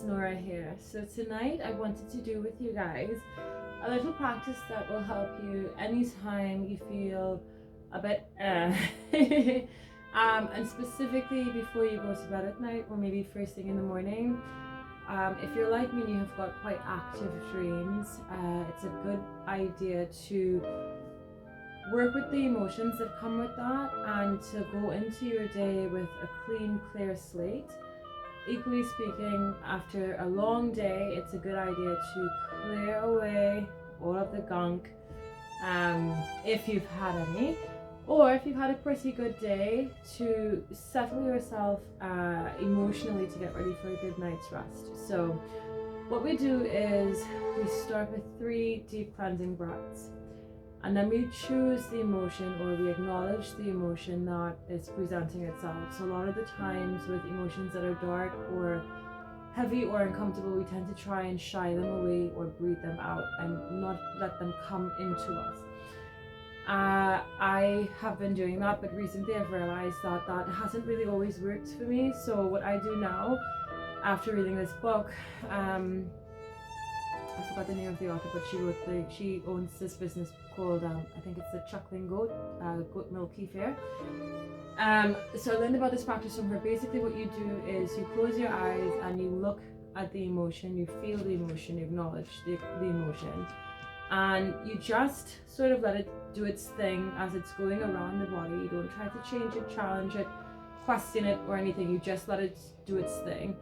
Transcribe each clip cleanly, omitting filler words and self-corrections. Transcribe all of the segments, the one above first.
Nora here. So tonight I wanted to do with you guys a little practice that will help you anytime you feel a bit and specifically before you go to bed at night or maybe first thing in the morning. If you're like me and you have got quite active dreams, it's a good idea to work with the emotions that come with that and to go into your day with a clean, clear slate. Equally speaking, after a long day, it's a good idea to clear away all of the gunk, if you've had any, or if you've had a pretty good day, to settle yourself emotionally to get ready for a good night's rest. So what we do is we start with 3 deep cleansing breaths. And then we choose the emotion, or we acknowledge the emotion that is presenting itself. So a lot of the times with emotions that are dark or heavy or uncomfortable, we tend to try and shy them away or breathe them out and not let them come into us. I have been doing that, but recently I've realized that that hasn't really always worked for me. So what I do now, after reading this book, I forgot the name of the author, but she owns this business called, I think it's the Chuckling Goat, Goat Milk Kefir. So I learned about this practice from her. Basically what you do is you close your eyes and you look at the emotion, you feel the emotion, you acknowledge the emotion, and you just sort of let it do its thing as it's going around the body. You don't try to change it, challenge it, question it or anything. You just let it do its thing.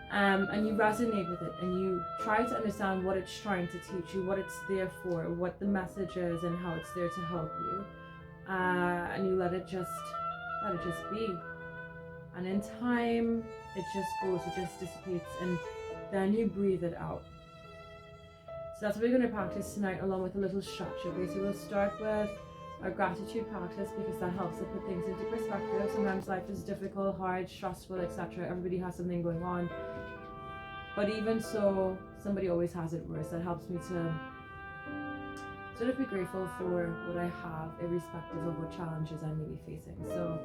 And you resonate with it and you try to understand what it's trying to teach you, what it's there for, what the message is and how it's there to help you. And you let it just be. And in time, it just goes, it just dissipates, and then you breathe it out. So that's what we're going to practice tonight, along with a little structure. Basically, we'll start with our gratitude practice because that helps to put things into perspective. Sometimes life is difficult, hard, stressful, etc. Everybody has something going on. But even so, somebody always has it worse. That helps me to sort of be grateful for what I have, irrespective of what challenges I may be facing. So,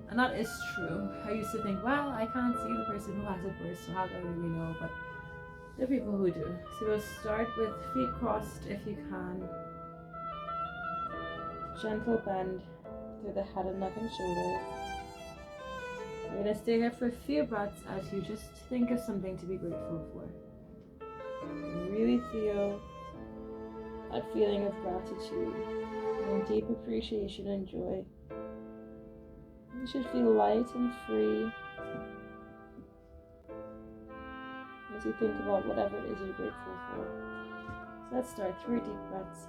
and that is true. I used to think, well, I can't see the person who has it worse, so how do I really know? But there are people who do. So we'll start with feet crossed if you can. Gentle bend through the head and neck and shoulders. We're going to stay here for a few breaths as you just think of something to be grateful for. And really feel that feeling of gratitude and deep appreciation and joy. You should feel light and free as you think about whatever it is you're grateful for. So let's start. 3 deep breaths.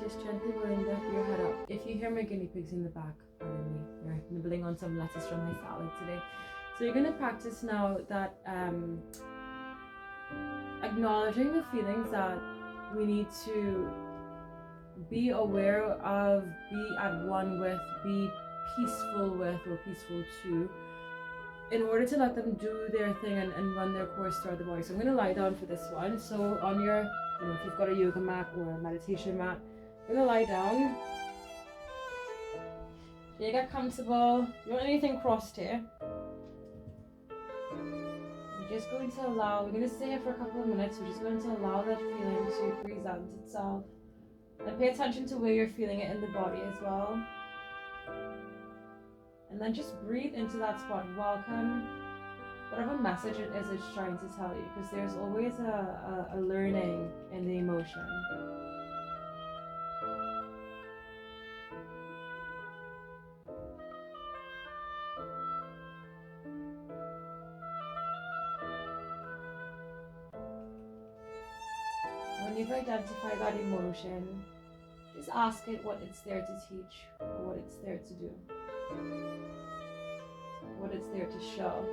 Just gently rolling your head up. If you hear my guinea pigs in the back, pardon me, they're nibbling on some lettuce from my salad today. So you're going to practice now that acknowledging the feelings that we need to be aware of, be at one with, be peaceful with or peaceful to, in order to let them do their thing and run their course throughout the body. So I'm going to lie down for this one. So on your, if you've got a yoga mat or a meditation mat, you're going to lie down. You get comfortable. You don't want anything crossed here. You're just going to allow, we're going to stay here for a couple of minutes. We're just going to allow that feeling to present itself. And pay attention to where you're feeling it in the body as well. And then just breathe into that spot. Welcome whatever message it is it's trying to tell you, because there's always a learning in the emotion. When you've identified that emotion, just ask it what it's there to teach, or what it's there to do, what it's there to show.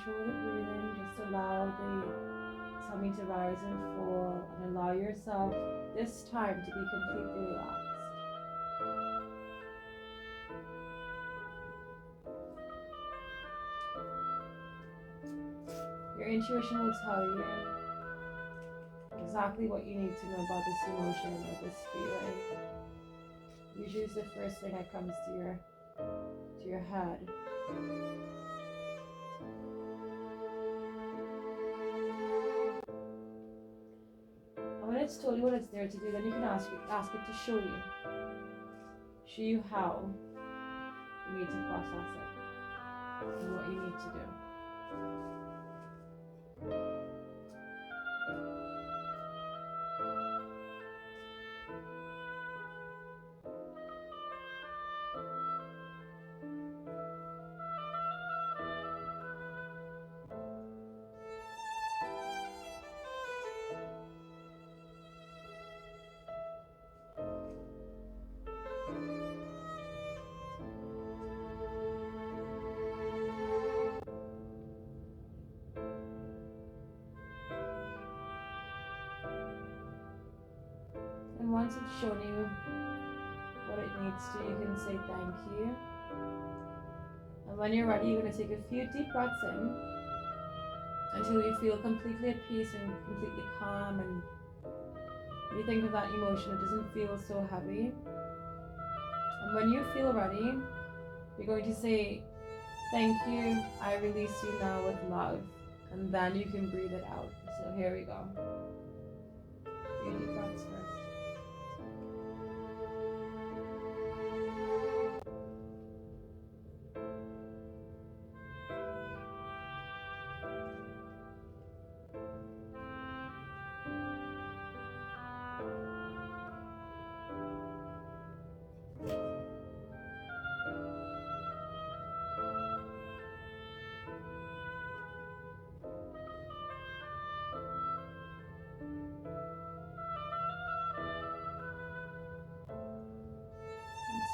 control the breathing. Just allow the tummy to rise and fall, and allow yourself this time to be completely relaxed. Your intuition will tell you exactly what you need to know about this emotion or this feeling. Usually it's the first thing that comes to your head. And when it's told you what it's there to do, then you can ask it to show you how you need to process it and what you need to do. And once it's shown you what it needs to, you can say thank you. And when you're ready, you're going to take a few deep breaths in until you feel completely at peace and completely calm. And when you think of that emotion, it doesn't feel so heavy. And when you feel ready, you're going to say, thank you, I release you now with love. And then you can breathe it out. So here we go. Few deep breaths first.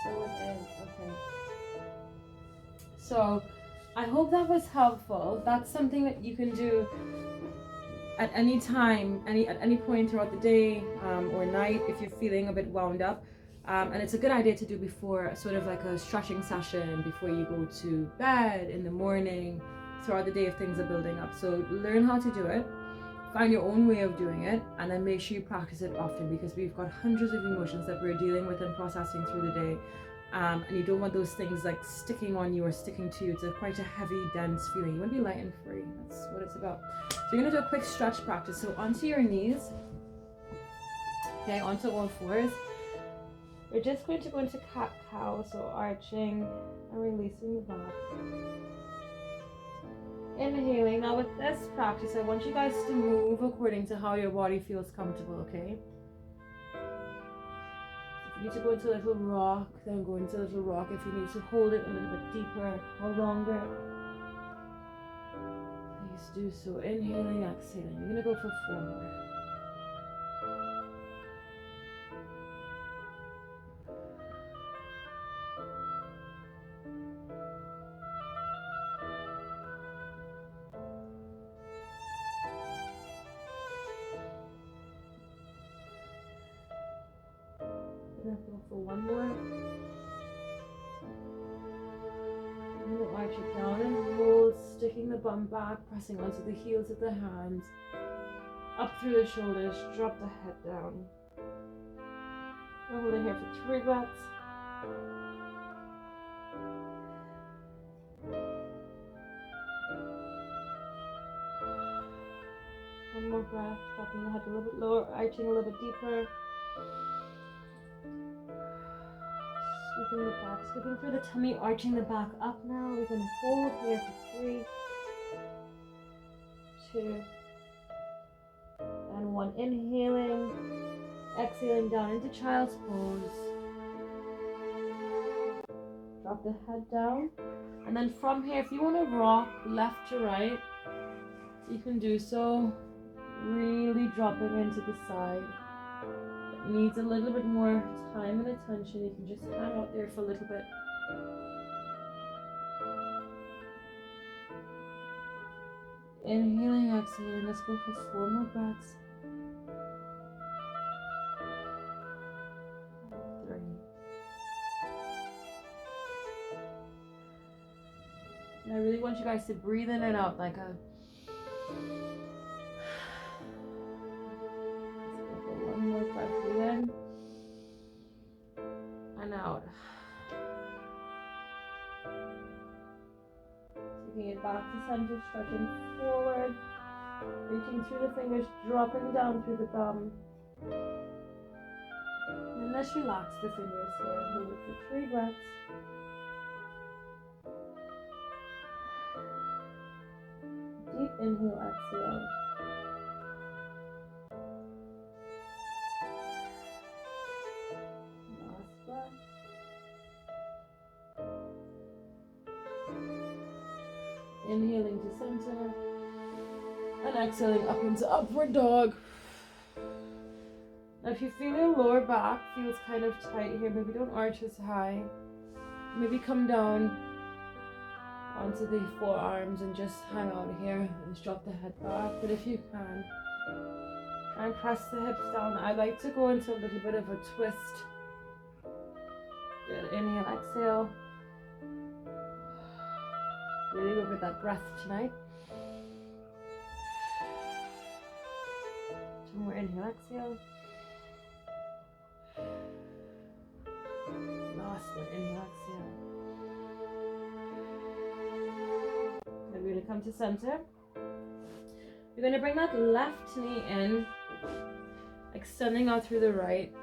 So it is, okay. So I hope that was helpful. That's something that you can do at any time, at any point throughout the day or night if you're feeling a bit wound up. And it's a good idea to do before sort of like a stretching session before you go to bed in the morning, throughout the day if things are building up. So learn how to do it. Find your own way of doing it, and then make sure you practice it often, because we've got hundreds of emotions that we're dealing with and processing through the day, and you don't want those things like sticking on you or sticking to you. It's quite a heavy, dense feeling. You want to be light and free. That's what it's about. So you're going to do a quick stretch practice. So onto your knees, okay, onto all fours. We're just going to go into cat-cow, so arching and releasing the back. Inhaling. Now with this practice, I want you guys to move according to how your body feels comfortable, okay? If you need to go into a little rock, then go into a little rock. If you need to hold it a little bit deeper or longer, please do so. Inhaling, exhaling. You're gonna go for 4 more. Go for 1 more. And we'll arch it down and roll, sticking the bum back, pressing onto the heels of the hands, up through the shoulders, drop the head down. We'll hold it here for 3 breaths. One more breath, dropping the head a little bit lower, arching a little bit deeper. Scooping the back, scooping through the tummy, arching the back up now. We're going to hold here for 3, 2, and 1. Inhaling, exhaling down into child's pose. Drop the head down. And then from here, if you want to rock left to right, you can do so. Really dropping into the side. It needs a little bit more time and attention. You can just hang out there for a little bit. Inhaling, exhaling. Let's go for 4 more breaths. 3. And I really want you guys to breathe in and out like a... Let's go for 1 more breath. Breathe in and out. Taking it back to center, stretching forward, reaching through the fingers, dropping down through the thumb. And let's relax the fingers here. Hold it for 3 breaths. Deep inhale, exhale. Last breath. Inhaling to center and exhaling up into upward dog. Now if you feel your lower back feels kind of tight here, maybe don't arch as high. Maybe come down onto the forearms and just hang out here and just drop the head back. But if you can, try and press the hips down. I like to go into a little bit of a twist. Good. Inhale, exhale. Really go with that breath tonight. 2 more. Inhale, exhale. Last one. Inhale, exhale. And we're going to come to center. You're going to bring that left knee in, extending out through the right,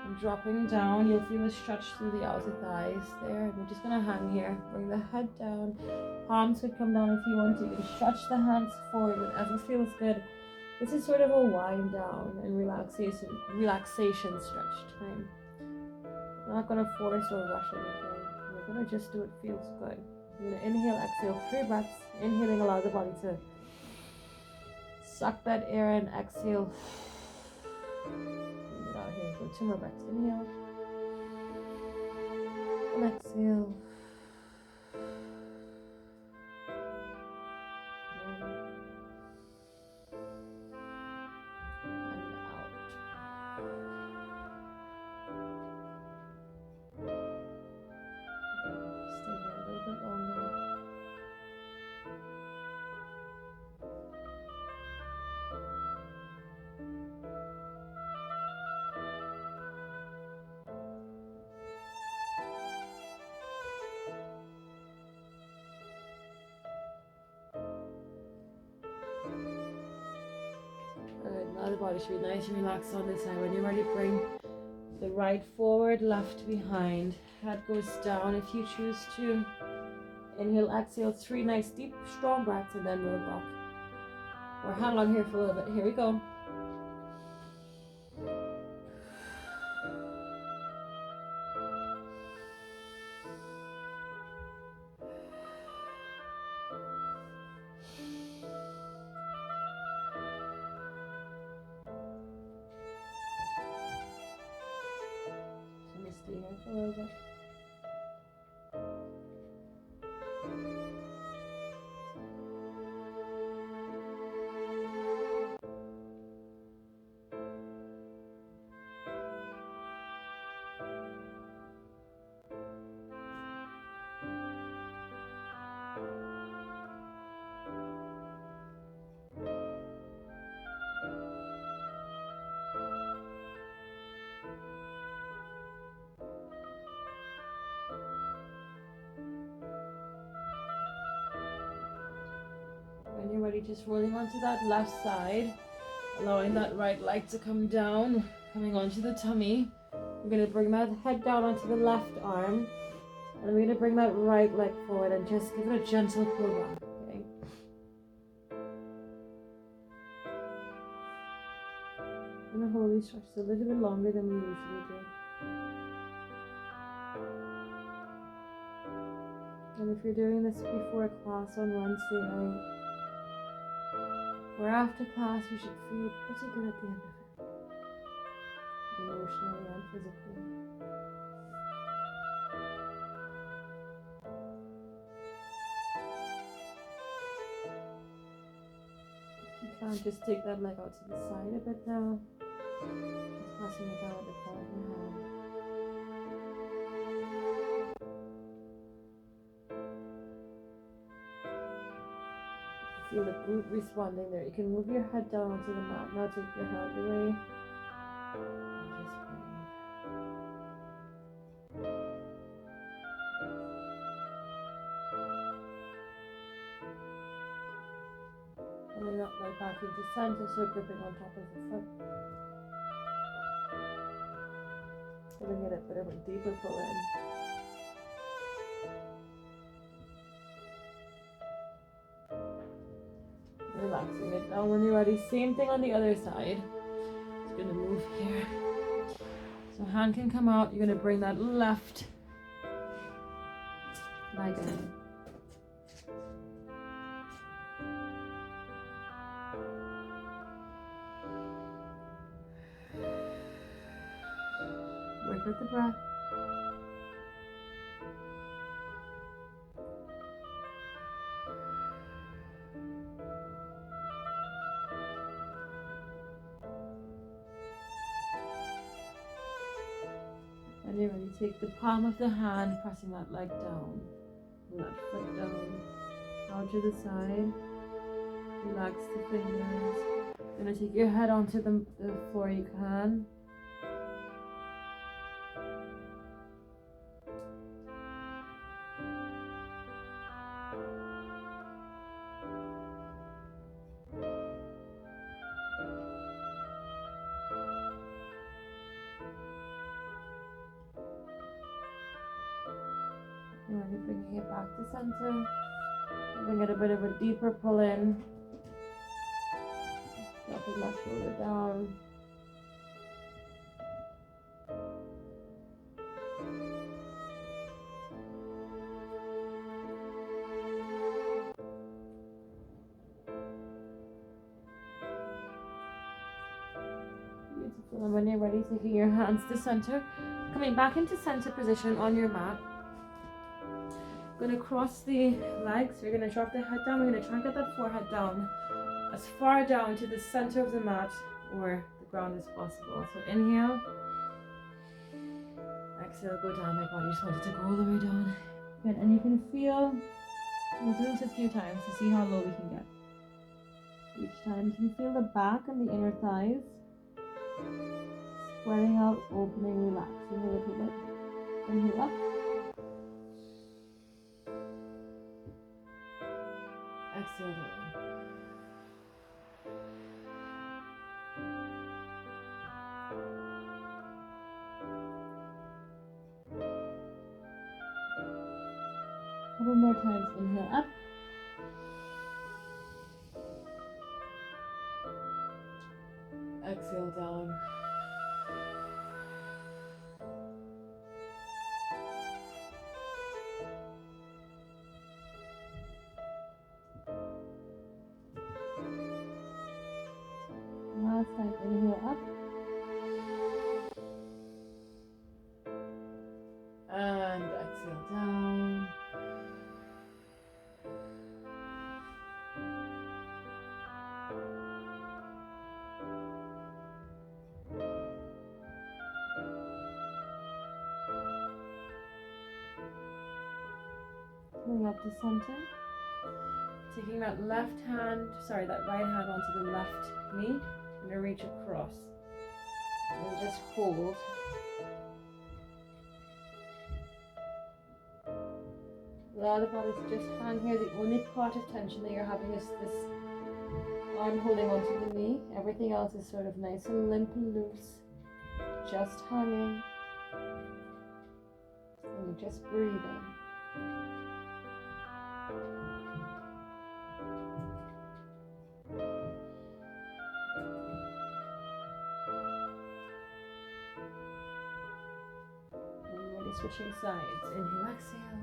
and dropping down. You'll feel a stretch through the outer thighs there. And we're just going to hang here. Bring the head down. Palms could come down if you want to. You can stretch the hands forward, whatever feels good. This is sort of a wind down and relaxation stretch time. We're not going to force or rush anything. We're going to just do what feels good. You're going to inhale, exhale, 3 breaths. Inhaling, allow the body to suck that air in. Exhale. Breathe it out here. So 2 more breaths. Inhale. And exhale. Now the body should be nice and relaxed on this side. When you're ready, bring the right forward, left behind. Head goes down if you choose to. Inhale, exhale, 3 nice deep strong breaths, and then roll back. Or hang on here for a little bit. Here we go. Stay here for a little bit. When you're ready, just rolling onto that left side, allowing that right leg to come down, coming onto the tummy. We're going to bring that head down onto the left arm, and we're going to bring that right leg forward and just give it a gentle pull back. Okay. I'm going to hold these stretches a little bit longer than we usually do. And if you're doing this before a class on Wednesday night, or after class, you should feel pretty good at the end of it, emotionally and physically. can, just take that leg out to the side a bit now. Just pressing it down at the palm of your hand. Feel the glute responding there. You can move your head down onto the mat. Now take your hand away. And just breathe. Coming up right back into center, so gripping on top of the foot. Giving it a bit of a deeper pull in. Relaxing it down when you're ready. Same thing on the other side. Just gonna move here. So hand can come out. You're gonna bring that left leg in. Work with the breath. When you're ready, take the palm of the hand, pressing that leg down, that foot down, out to the side. Relax the fingers. You're gonna take your head onto the floor you can. And then you're bringing it back to center. Bring it a bit of a deeper pull in. Drop the left shoulder down. Beautiful. And when you're ready, taking your hands to center, coming back into center position on your mat. We're going to cross the legs. We're going to drop the head down. We're going to try and get that forehead down as far down to the center of the mat or the ground as possible. So inhale. Exhale, go down. My body just wanted to go all the way down. Good. And you can feel, we'll do this a few times to see how low we can get. Each time you can feel the back and the inner thighs spreading out, opening, relaxing a little bit. Inhale up. Exhale down. Couple more times. Inhale up. Exhale down. Last time, inhale up. And exhale down. Coming up to center. Taking that right hand onto the left knee. I'm going to reach across and just hold. Allow the body to just hang here. The only part of tension that you're having is this arm holding onto the knee. Everything else is sort of nice and limp and loose. Just hanging. And you're just breathing. Switching sides. Inhale, exhale.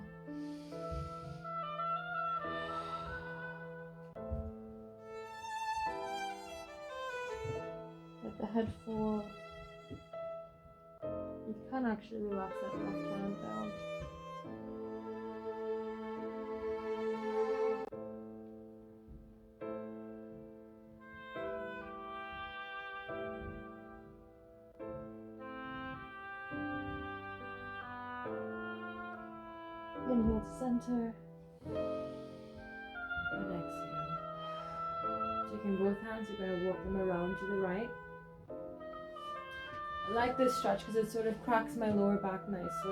Let the head fall. You can actually relax that left hand down. center. And exhale. Taking both hands, you're going to walk them around to the right. I like this stretch because it sort of cracks my lower back nicely. So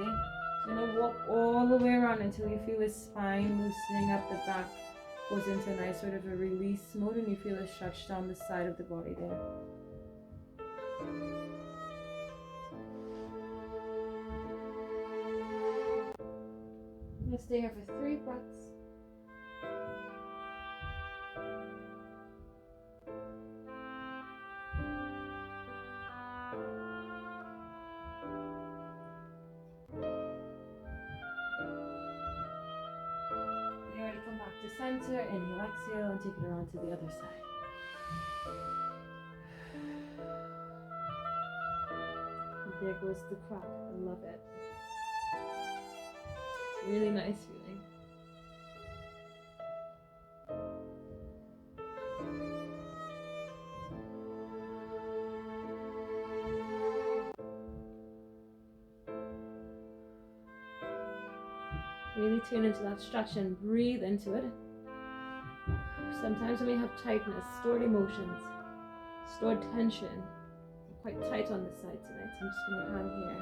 you're going to walk all the way around until you feel the spine loosening up, the back goes into a nice sort of a release mode, and you feel a stretch down the side of the body there. I'm going to stay here for 3 breaths. Come back to center, inhale, exhale, and take it around to the other side. And there goes the crack. I love it. Really nice feeling. Really tune into that stretch and breathe into it. Sometimes when we have tightness, stored emotions, stored tension, I'm quite tight on this side tonight, so I'm just going to hang here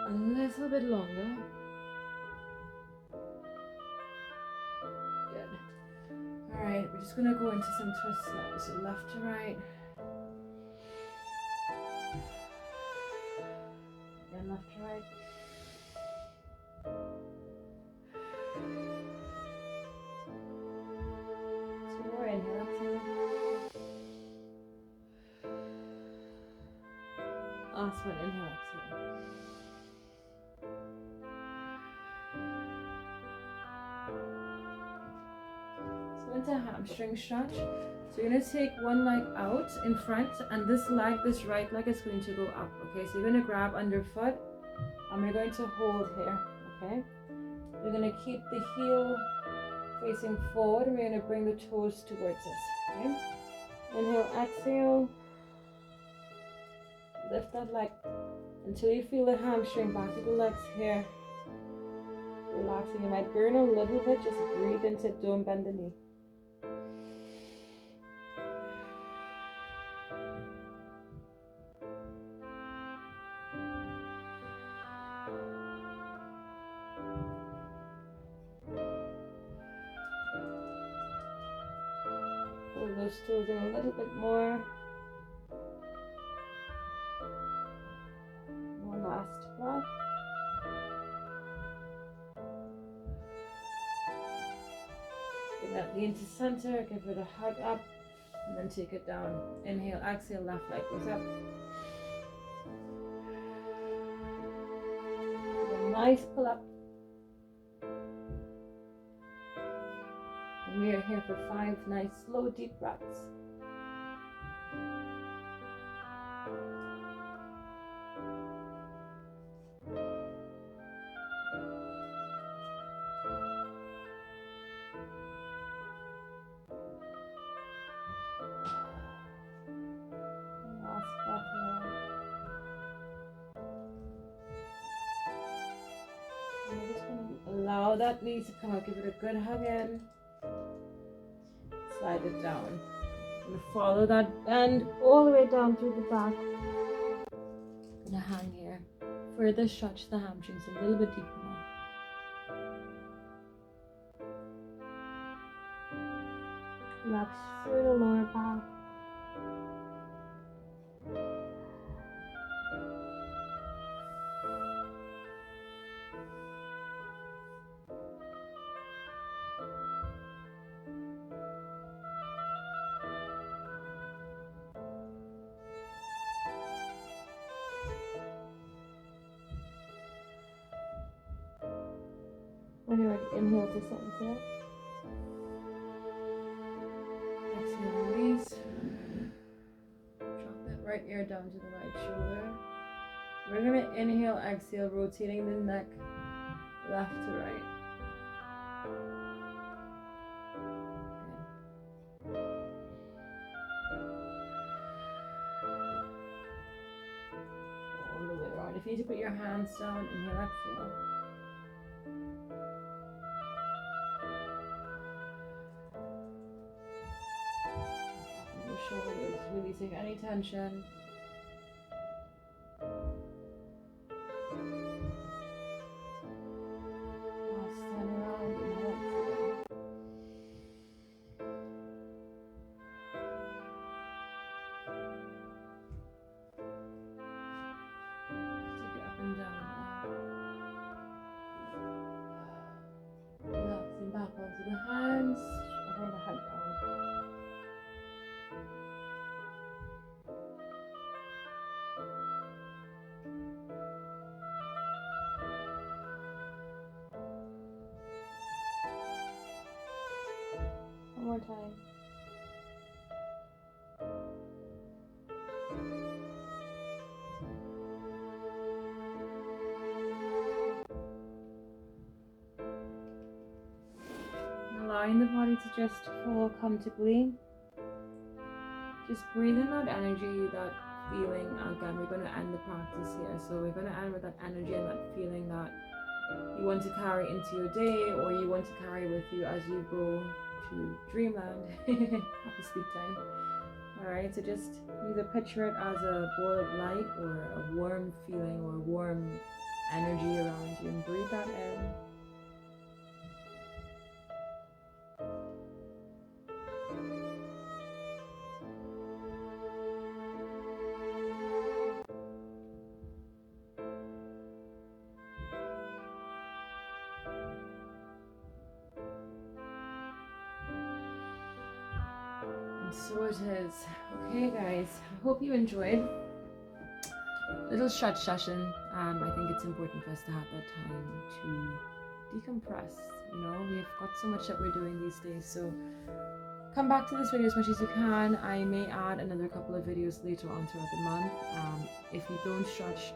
a little bit longer. Good. Alright, we're just going to go into some twists now. So left to right. Again, left to right. Inhale, exhale. Last one, inhale, exhale. So into a hamstring stretch. So you're going to take one leg out in front, and this right leg is going to go up. Okay, so you're going to grab underfoot, and we're going to hold here. Okay, we're going to keep the heel facing forward, and we're going to bring the toes towards us. Okay? Inhale, exhale. Lift that leg until you feel the hamstring back of the legs here. Relaxing. You might burn a little bit, just breathe into it, don't bend the knee. Pull those toes in a little bit more. One last breath. Bring that knee into center, give it a hug up, and then take it down. Inhale, exhale, left leg goes up. Give a nice pull up. And we are here for 5 nice, slow, deep breaths. Last breath here. And we're just going to allow that knee to come up, give it a good hug in. Slide it down. And follow that bend all the way down through the back. Gonna hang here. Further stretch the hamstrings a little bit deeper now. Relax through the lower back. When you're ready, inhale to center. Exhale, release. Drop that right ear down to the right shoulder. We're going to inhale, exhale, rotating the neck left to right. All the way around. If you need to put your hands down, inhale, exhale. releasing any tension. Last time around, inhale. Take it up and down. Relaxing back onto the hands, bring the head down. One more time. Allowing the body to just fall comfortably. Just breathe in that energy, that feeling. Again, we're going to end the practice here. So we're going to end with that energy and that feeling that you want to carry into your day, or you want to carry with you as you go to dreamland. Happy sleep time. Alright, so just either picture it as a ball of light or a warm feeling or warm energy around you, and breathe that in. So it is. Okay guys, I hope you enjoyed. Little short session. I think it's important for us to have that time to decompress. You know, we've got so much that we're doing these days, so come back to this video as much as you can. I may add another couple of videos later on throughout the month. If you don't stretch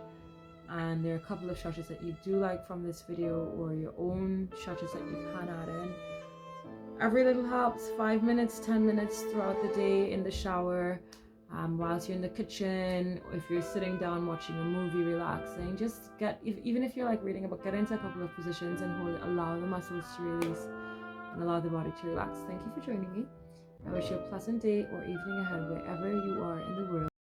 and there are a couple of stretches that you do like from this video, or your own stretches that you can add in, every little helps. 5 minutes, 10 minutes throughout the day, in the shower, whilst you're in the kitchen, if you're sitting down watching a movie, relaxing. Just get, even if you're like reading a book, get into a couple of positions and allow the muscles to release and allow the body to relax. Thank you for joining me. I wish you a pleasant day or evening ahead wherever you are in the world.